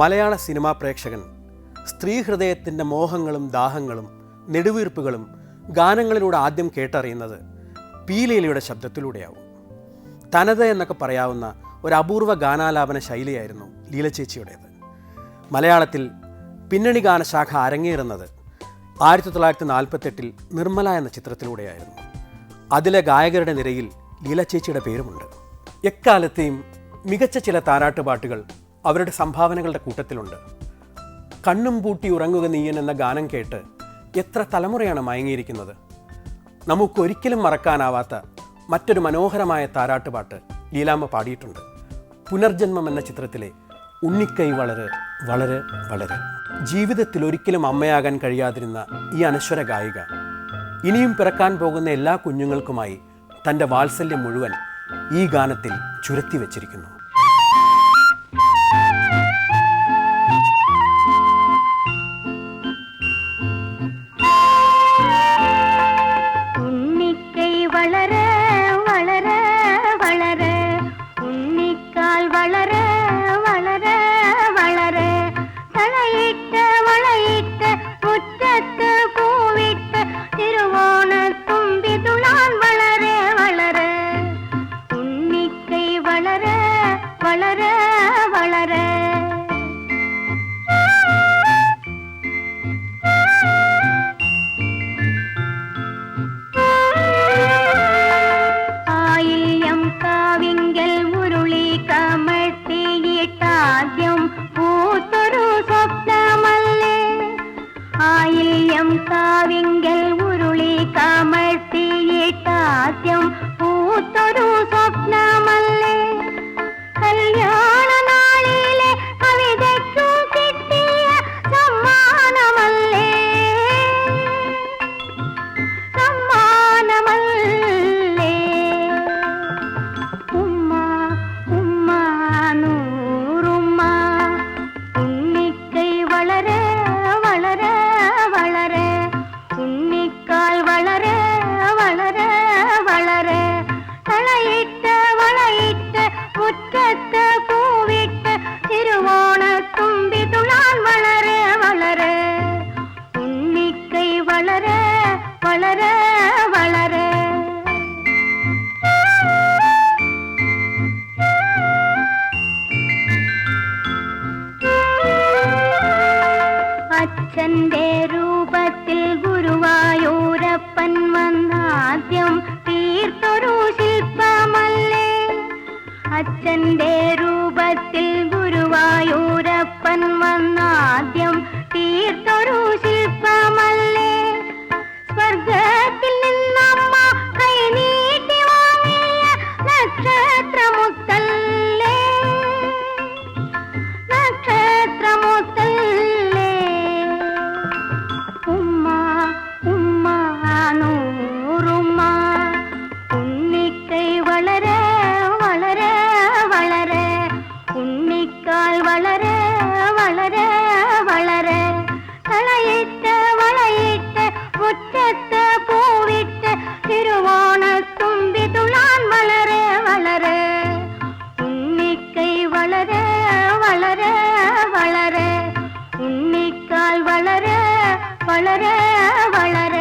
മലയാള cinema പ്രേക്ഷകൻ സ്ത്രീ ഹൃദയത്തിൻ്റെ മോഹങ്ങളും ദാഹങ്ങളും നെടുവീർപ്പുകളും ഗാനങ്ങളിലൂടെ ആദ്യം കേട്ടറിയുന്നത് പി ലീലയുടെ ശബ്ദത്തിലൂടെയാവും. തനത് എന്നൊക്കെ പറയാവുന്ന ഒരു അപൂർവ ഗാനാലാപന ശൈലിയായിരുന്നു ലീല ചേച്ചിയുടേത്. മലയാളത്തിൽ പിന്നണി ഗാനശാഖ അരങ്ങേറുന്നത് 1948 നിർമ്മല എന്ന ചിത്രത്തിലൂടെയായിരുന്നു. അതിലെ ഗായകരുടെ നിരയിൽ ലീല ചേച്ചിയുടെ പേരുമുണ്ട്. എക്കാലത്തെയും മികച്ച ചില താരാട്ടുപാട്ടുകൾ അവരുടെ സംഭാവനകളുടെ കൂട്ടത്തിലുണ്ട്. കണ്ണും പൂട്ടി ഉറങ്ങുക നീയൻ എന്ന ഗാനം കേട്ട് എത്ര തലമുറയാണ് മയങ്ങിയിരിക്കുന്നത്. നമുക്കൊരിക്കലും മറക്കാനാവാത്ത മറ്റൊരു മനോഹരമായ താരാട്ടുപാട്ട് ലീലാമ്മ പാടിയിട്ടുണ്ട്. പുനർജന്മം എന്ന ചിത്രത്തിലെ ഉണ്ണിക്കൈ വളര് വളരെ വളരെ. ജീവിതത്തിൽ ഒരിക്കലും അമ്മയാകാൻ കഴിയാതിരുന്ന ഈ അനശ്വര ഗായിക ഇനിയും പിറക്കാൻ പോകുന്ന എല്ലാ കുഞ്ഞുങ്ങൾക്കുമായി തൻ്റെ വാത്സല്യം മുഴുവൻ ഈ ഗാനത്തിൽ ചുരത്തി വച്ചിരിക്കുന്നു. അച്ഛന്റെ രൂപത്തിൽ ഗുരുവായൂരപ്പൻ വന്നാദ്യം തീർത്തൊരു ശില്പമല്ലേ. അച്ഛന്റെ രൂപത്തിൽ ഗുരുവായൂരപ്പൻ വന്നാദ്യം തീർത്തൊരു ശില്പമല്ലേ. സ്വർഗത്തിൽ നിന്നമ്മ കൈനീട്ടി വാങ്ങിയ നക്ഷത്രമുത്തല്ലേ, നക്ഷത്രമുത്തല്ലേ. ഉമ്മ ഉമ്മ നൂറുമ്മ, ഉണ്ണിക്കൈ വളരെ വളരെ വളരെ, ഉണ്ണിക്കാൽ വളരെ വളരെ വളരെ. കളയിട്ട് വളയിട്ട് മുറ്റത്ത് പൂവിട്ട് തിരുവോണത്തുമ്പി തുളാൻ വളരെ വളരെ. ഉണ്ണിക്കൈ വളരെ വളരെ വളരെ, ഉണ്ണിക്കാൽ വളരെ വളരെ വളരെ.